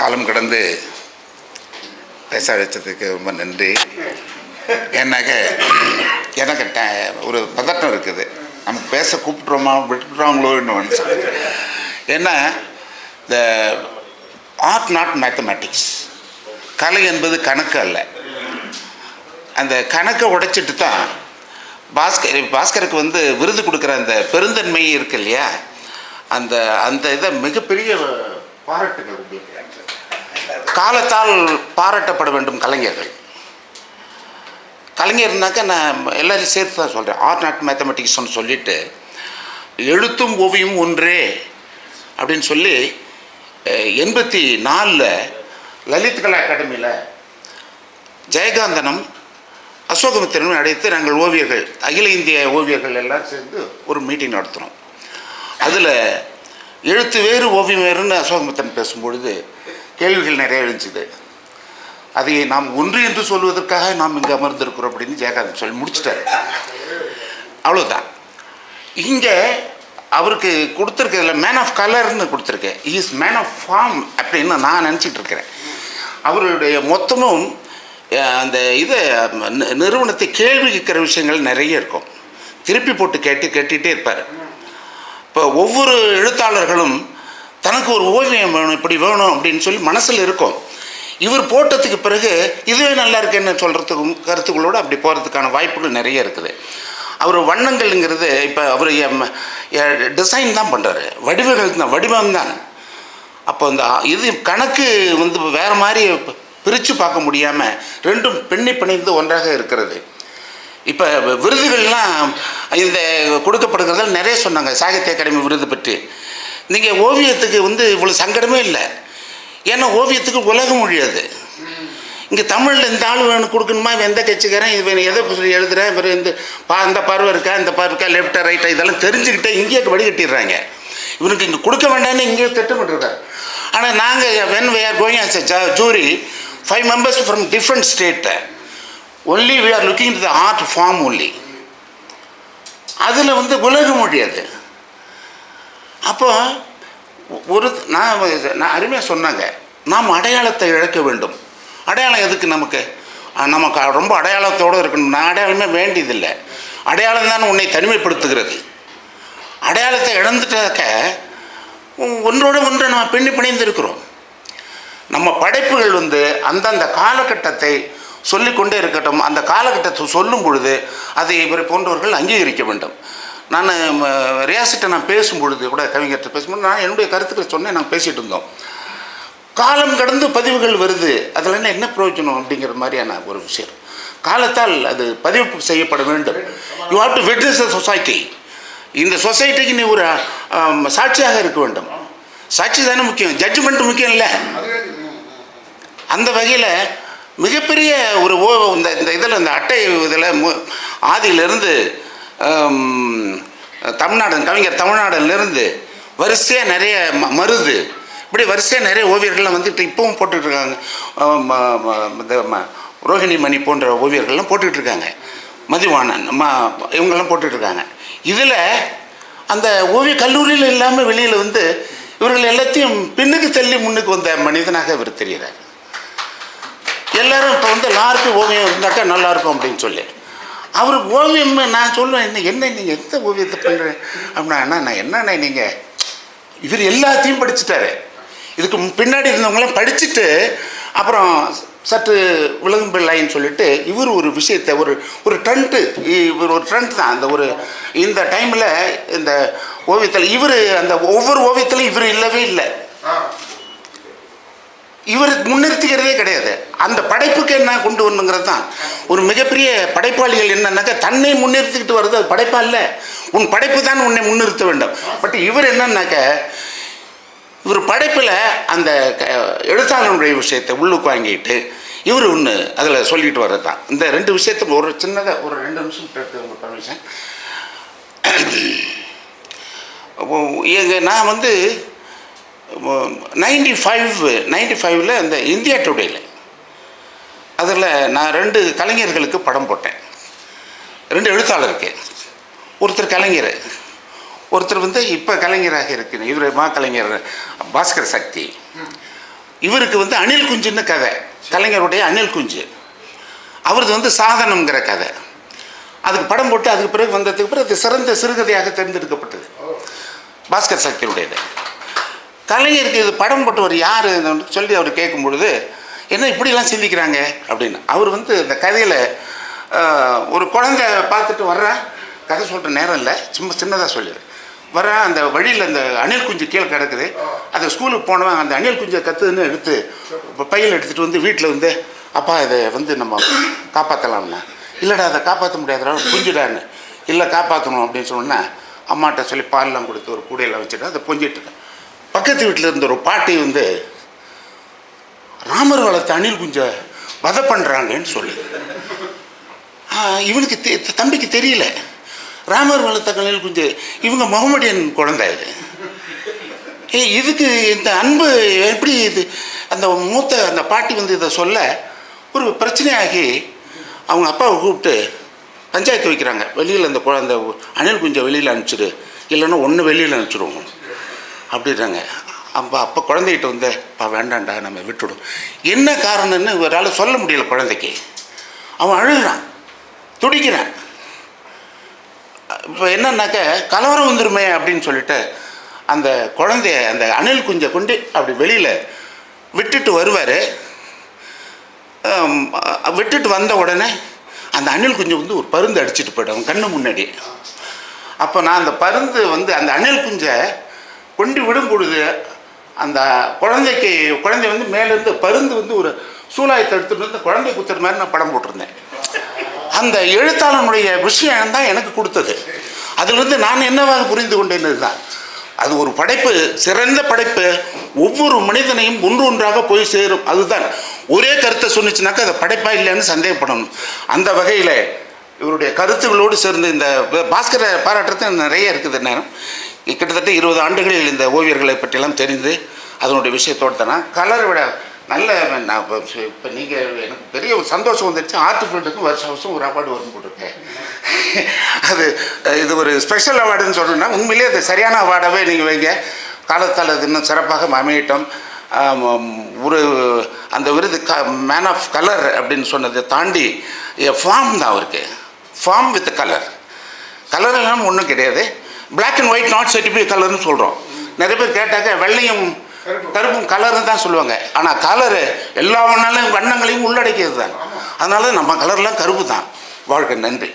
காலம் கடந்து பேச வச்சதுக்கு ரொம்ப நன்றி. ஏன்னாக்க எனக்கு ஒரு பதட்டம் இருக்குது, நமக்கு பேச கூப்பிட்றோமா விட்டுறாங்களோ இன்னும். ஏன்னா இந்த ஆர்ட் நாட் மேத்தமேட்டிக்ஸ், கலை என்பது கணக்கு அல்ல. அந்த கணக்கை உடைச்சிட்டு தான் பாஸ்கருக்கு வந்து விருது கொடுக்குற அந்த பெருந்தன்மை இருக்கு இல்லையா, அந்த அந்த இதை மிகப்பெரிய பாராட்டுகள் உங்களுக்கு. காலத்தால் பாராட்டப்பட வேண்டும் கலைஞர்கள். கலைஞர்னாக்கா நான் எல்லாரையும் சேர்த்து தான் சொல்கிறேன். ஆர்ட் நாட் மேத்தமெட்டிக்ஸ்னு சொல்லிவிட்டு எழுத்தும் ஓவியம் ஒன்றே அப்படின்னு சொல்லி 84 லலித் கலா அகாடமியில் ஜெயகாந்தனம் அசோகமித்திரனும் அழைத்து நாங்கள் ஓவியர்கள், அகில இந்திய ஓவியர்கள் எல்லாம் சேர்ந்து ஒரு மீட்டிங் நடத்துகிறோம். அதில் எழுத்து வேறு ஓவியம் வேறுன்னு அசோகமித்திரன் பேசும்பொழுது கேள்விகள் நிறைய எழுந்துச்சுது. அதை நாம் ஒன்று என்று சொல்வதற்காக நாம் இங்கே அமர்ந்திருக்கிறோம் அப்படின்னு ஜெயகாந்தன் சொல்லி முடிச்சிட்டாரு. அவ்வளோதான். இங்கே அவருக்கு கொடுத்துருக்கிறதுல மேன் ஆஃப் கலர்னு கொடுத்துருக்கேன். இஸ் மேன் ஆஃப் ஃபார்ம் அப்படின்னு நான் நினச்சிட்டு இருக்கிறேன். அவருடைய மொத்தமும் அந்த இதை நிறுவனத்தை கேள்வி கேட்குற விஷயங்கள் நிறைய இருக்கும். திருப்பி போட்டு கேட்டுகிட்டே இருப்பார். இப்போ ஒவ்வொரு எழுத்தாளர்களும் தனக்கு ஒரு ஓவியம் வேணும், இப்படி வேணும் அப்படின்னு சொல்லி மனசில் இருக்கும். இவர் போட்டதுக்கு பிறகு இதுவே நல்லா இருக்குன்னு சொல்கிறதுக்கும் கருத்துக்களோடு அப்படி போகிறதுக்கான வாய்ப்புகள் நிறைய இருக்குது. அவர் வண்ணங்கள்ங்கிறது இப்போ அவர் டிசைன் தான் பண்ணுறாரு, வடிவங்கள் தான், வடிவம் தான். அப்போ இந்த இது கணக்கு வந்து வேறு மாதிரி பிரித்து பார்க்க முடியாமல் ரெண்டும் பின்னி பிணைந்து ஒன்றாக இருக்கிறது. இப்போ விருதுகள்லாம் இந்த கொடுக்கப்படுகிறதால நிறைய சொன்னாங்க சாகித்ய அகாடமி விருது பற்றி. நீங்கள் ஓவியத்துக்கு வந்து இவ்வளோ சங்கடமே இல்லை, ஏன்னா ஓவியத்துக்கு உலகம் மொழியாது. இங்கே தமிழில் இந்த ஆள் வேணும் கொடுக்கணுமா, இவன் எந்த கட்சிக்காரன், இவன் எதை எழுதுகிறேன், இவர் இந்த இந்த பார்வை இருக்கா, இந்த பார்வை இருக்கா, லெஃப்டா ரைட்டா, இதெல்லாம் தெரிஞ்சுக்கிட்டே இங்கேயே வடிகட்டிடுறாங்க. இவனுக்கு இங்கே கொடுக்க வேண்டாம்னு இங்கேயே திட்டமிட்டுருக்காரு. ஆனால் நாங்கள் when we are going as a jury, 5 members from different state, only we are looking into the art form only. அதில் வந்து உலக மொழி அது. அப்போ ஒரு நான் அருமையாக சொன்னாங்க, நாம் அடையாளத்தை இழக்க வேண்டும். அடையாளம் எதுக்கு நமக்கு ரொம்ப அடையாளத்தோடு இருக்கணும். நான் அடையாளமே வேண்டியதில்லை. அடையாளம் தான் உன்னை தனிமைப்படுத்துகிறது. அடையாளத்தை இழந்துட்டாக்க ஒன்றோடு ஒன்று நம்ம பின்னி பிணைந்து இருக்கிறோம். நம்ம படைப்புகள் வந்து அந்தந்த காலகட்டத்தை சொல்லிக்கொண்டே இருக்கட்டும். அந்த காலகட்டத்தை சொல்லும் பொழுது அதை இவரை போன்றவர்கள் அங்கீகரிக்க வேண்டும். நான் ரியாசிட்ட நான் பேசும்பொழுது கூட, கவிஞர்கிட்ட பேசும்போது நான் என்னுடைய கருத்துக்களை சொன்னேன். நாங்கள் பேசிகிட்டு இருந்தோம். காலம் கடந்து பதிவுகள் வருது, அதில் என்ன பிரயோஜனம் அப்படிங்கிற மாதிரியான ஒரு விஷயம். காலத்தால் அது பதிவு செய்யப்பட வேண்டும். You have to witness the society. இந்த சொசைட்டிக்கு நீ ஒரு சாட்சியாக இருக்க வேண்டும். சாட்சி தானே முக்கியம், ஜட்ஜ்மெண்ட் முக்கியம் இல்லை. அந்த வகையில் மிகப்பெரிய ஒரு இந்த இதில் இந்த அட்டை இதில் ஆதியிலிருந்து கவிஞர் தமிழ்நாடுலேருந்து வரிசையாக நிறைய மருது, இப்படி வரிசையாக நிறைய ஓவியர்கள்லாம் வந்துட்டு இப்பவும் போட்டுட்ருக்காங்க. இந்த ரோஹிணி மணி போன்ற ஓவியர்கள்லாம் போட்டுட்ருக்காங்க. மதிவாணன் இவங்கெல்லாம் போட்டுட்ருக்காங்க. இதில் அந்த ஓவிய கல்லூரியில் இல்லாமல் வெளியில் வந்து இவர்கள் எல்லாத்தையும் பின்னுக்கு தள்ளி முன்னுக்கு வந்த மனிதனாக இவர் தெரிகிறார். எல்லோரும் இப்போ வந்து எல்லாருக்கும் ஓவியம் இருந்தாக்கா நல்லாயிருக்கும் அப்படின்னு சொல்லி அவருக்கு ஓவியம் நான் சொல்லுவேன், என்ன நீங்கள் எந்த ஓவியத்தை பண்ணுறேன் அப்படின்னா, நான் என்னண்ணே நீங்கள் இவர் எல்லாத்தையும் படிச்சுட்டாரு. இதுக்கு பின்னாடி இருந்தவங்களாம் படிச்சுட்டு அப்புறம் சற்று விலகும் பிள்ளைன்னு சொல்லிட்டு இவர் ஒரு விஷயத்தை ஒரு ட்ரெண்ட்டு, இவர் ஒரு ட்ரெண்ட் தான். இந்த டைமில் இந்த ஓவியத்தில் இவர் அந்த ஒவ்வொரு ஓவியத்திலும் இவர் இல்லவே இல்லை. இவர் முன்னிறுத்திக்கிறதே கிடையாது. அந்த படைப்புக்கு என்ன கொண்டு வரணுங்கிறது தான். ஒரு மிகப்பெரிய படைப்பாளிகள் என்னன்னாக்கா தன்னை முன்னிறுத்திக்கிட்டு வர்றது அது படைப்பா இல்லை, உன் படைப்பு தான் உன்னை முன்னிறுத்த வேண்டும். பட் இவர் என்னன்னாக்க இவர் படைப்பில் அந்த எழுத்தாளனுடைய விஷயத்தை உள்ளுக்கு வாங்கிட்டு இவர் ஒன்று அதில் சொல்லிட்டு வர்றது தான். இந்த ரெண்டு விஷயத்தை ஒரு சின்னதாக ஒரு 2 நிமிஷம் எடுத்து உங்கள் பர்மிஷன். நான் வந்து 95 அந்த இந்தியா டுடேயில் அதில் நான் 2 கலைஞர்களுக்கு படம் போட்டேன். 2 எழுத்தாளருக்கு. ஒருத்தர் கலைஞர், ஒருத்தர் வந்து இப்போ கலைஞராக இருக்கிற இவர் கலைஞர் பாஸ்கர் சக்தி. இவருக்கு வந்து அணில் குஞ்சுன்னு கதை, கலைஞருடைய அணில் குஞ்சு. அவரது வந்து சாதனம்ங்கிற கதை. அதுக்கு படம் போட்டு அதுக்கு பிறகு வந்ததுக்கு பிறகு அது சிறந்த சிறுகதையாக தேர்ந்தெடுக்கப்பட்டது, பாஸ்கர் சக்தியுடையது. கலைஞருக்கு இது படம் போட்டவர் யார் சொல்லி அவர் கேட்கும் பொழுது, என்ன இப்படிலாம் சிந்திக்கிறாங்க அப்படின்னு. அவர் வந்து இந்த கதையில் ஒரு குழந்தை பார்த்துட்டு வர்ற கதை சொல்கிற நேரம் இல்லை, சும்மா சின்னதாக சொல்லிடுறேன். வர அந்த வழியில் அந்த அணில் குஞ்சு கீழே கிடக்குது. அந்த ஸ்கூலுக்கு போனவன் அந்த அணில் குஞ்சை கற்றுன்னு எடுத்து இப்போ பையில் எடுத்துகிட்டு வந்து வீட்டில் வந்து, அப்பா இதை வந்து நம்ம காப்பாற்றலாம்னா, இல்லைடா அதை காப்பாற்ற முடியாதுடா குஞ்சுடான்னு. இல்லை காப்பாற்றணும் அப்படின்னு சொன்னால் அம்மாட்ட சொல்லி பாலெலாம் கொடுத்து ஒரு கூடையில் வச்சுட்டு அதை பொஞ்சிட்டுருக்கேன். பக்கத்து வீட்டில் இருந்த ஒரு பாட்டி வந்து ராமர் வளர்த்த அணில் குஞ்சை வதை பண்ணுறாங்கன்னு சொல்லி, இவனுக்கு தம்பிக்கு தெரியல ராமர் வளர்த்த அணில் குஞ்சு இவங்க முகமடியன் குழந்தை. இது இதுக்கு இந்த அன்பு எப்படி இது? அந்த மூத்த அந்த பாட்டி வந்து இதை சொல்ல ஒரு பிரச்சனையாகி அவங்க அப்பாவை கூப்பிட்டு பஞ்சாயத்து வைக்கிறாங்க. வெளியில் அந்த குழந்தை அணில் குஞ்சை வெளியில் அனுப்பிச்சிடு, இல்லைன்னா ஒன்று வெளியில் அனுப்பிச்சிடுவோம் அப்படின்றாங்க. அப்போ குழந்தைகிட்ட வந்து அப்பா வேண்டாண்டா நம்ம விட்டுடும். என்ன காரணம்னு இவரால் சொல்ல முடியல குழந்தைக்கு. அவன் அழுகிறான், துடிக்கிறான். இப்போ என்னன்னாக்க கலவரம் வந்துருமே அப்படின்னு சொல்லிட்டு அந்த குழந்தைய அந்த அணில் குஞ்சை கொண்டு அப்படி வெளியில் விட்டுட்டு வருவார். விட்டுட்டு வந்த உடனே அந்த அணில் குஞ்சு வந்து ஒரு பருந்து அடிச்சுட்டு போய்டும் அவன் கண்ணு முன்னாடி. அப்போ நான் அந்த பருந்து வந்து அந்த அணில் குஞ்சை கொண்டு விடும் பொழுது அந்த குழந்தை வந்து மேலேருந்து பருந்து வந்து ஒரு சூலாயத்தை எடுத்துகிட்டு வந்து குழந்தை குத்துற மாதிரி நான் படம் போட்டிருந்தேன். அந்த எழுத்தாளனுடைய விஷயம் தான் எனக்கு கொடுத்தது. அதிலிருந்து நான் என்னவாக புரிந்து கொண்டேன்னு தான், அது ஒரு படைப்பு, சிறந்த படைப்பு, ஒவ்வொரு மனிதனையும் ஒன்று ஒன்றாக போய் சேரும். அதுதான் ஒரே கருத்தை சொன்னிச்சுனாக்கா அதை படைப்பா இல்லைன்னு சந்தேகப்படணும். அந்த வகையில் இவருடைய கருத்துகளோடு சேர்ந்து இந்த பாஸ்கரை பாராட்டுறது நிறைய இருக்குது. நேரம் கிட்டத்தட்ட 20 ஆண்டுகளில் இந்த ஓவியர்களை பற்றியெல்லாம் தெரிந்து அதனுடைய விஷயத்தோடு தானே கலரை விட நல்ல நான் இப்போ நீங்கள் எனக்கு பெரிய ஒரு சந்தோஷம் வந்துடுச்சு. ஆர்ட் ஃபீல்டுக்கும் வருஷம் ஒரு அவார்டு வரும் போட்டிருக்கேன். இது ஒரு ஸ்பெஷல் அவார்டுன்னு சொல்லணும்னா உண்மையிலே அது சரியான அவார்டாகவே நீங்கள் வைங்க. காலத்தால் அது இன்னும் சிறப்பாக அமையட்டும். ஒரு அந்த விருது மேன் ஆஃப் கலர் அப்படின்னு சொன்னதை தாண்டி ஃபார்ம் தான் அவருக்கு, ஃபார்ம் வித் கலர். கலர் எல்லாம் ஒன்றும் கிடையாது. Black and white not certificate கலர்னு சொல்கிறோம். நிறைய பேர் கேட்டாக்க வெள்ளையும் கருப்பும் கலர்னு தான் சொல்லுவாங்க. ஆனால் கலரு எல்லா வண்ணங்களையும் உள்ளடக்கியது தான். அதனால நம்ம கலர்லாம் கருப்பு தான். வாழ்க்கை. நன்றி.